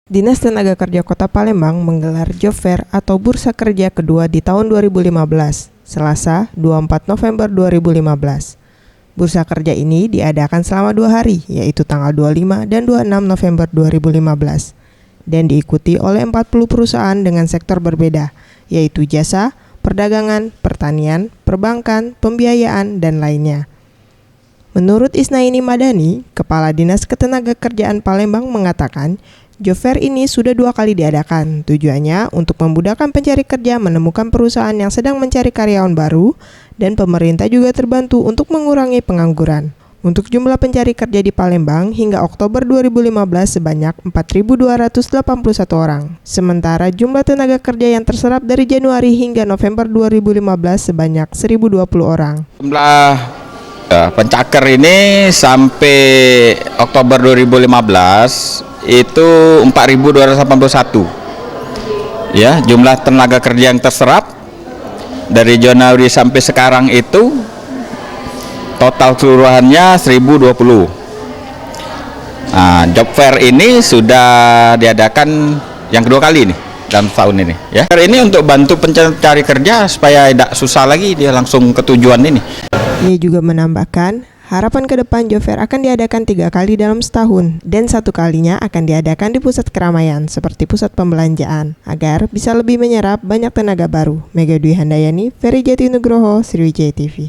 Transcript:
Dinas Tenaga Kerja Kota Palembang menggelar Job Fair atau Bursa Kerja kedua di tahun 2015, Selasa 24 November 2015. Bursa kerja ini diadakan selama 2 hari, yaitu tanggal 25 dan 26 November 2015, dan diikuti oleh 40 perusahaan dengan sektor berbeda, yaitu jasa, perdagangan, pertanian, perbankan, pembiayaan, dan lainnya. Menurut Isnaini Madani, Kepala Dinas Ketenagakerjaan Palembang mengatakan, Job Fair ini sudah 2 kali diadakan. Tujuannya untuk memudahkan pencari kerja menemukan perusahaan yang sedang mencari karyawan baru, dan pemerintah juga terbantu untuk mengurangi pengangguran. Untuk jumlah pencari kerja di Palembang hingga Oktober 2015 sebanyak 4.281 orang. Sementara jumlah tenaga kerja yang terserap dari Januari hingga November 2015 sebanyak 1.020 orang. Jumlah pencakar ini sampai Oktober 2015 itu 4.281. Ya, jumlah tenaga kerja yang terserap dari Januari sampai sekarang itu total keseluruhannya 1.020. Nah, Job Fair ini sudah diadakan yang kedua kali nih dalam tahun ini. Ya, ini untuk bantu pencari kerja supaya tidak susah lagi dia langsung ke tujuan ini. Ia juga menambahkan, harapan ke depan Job Fair akan diadakan 3 kali dalam setahun, dan 1 kalinya akan diadakan di pusat keramaian seperti pusat pembelanjaan, agar bisa lebih menyerap banyak tenaga baru. Mega Dwi Handayani, Ferry Jati Nugroho, Sriwijaya TV.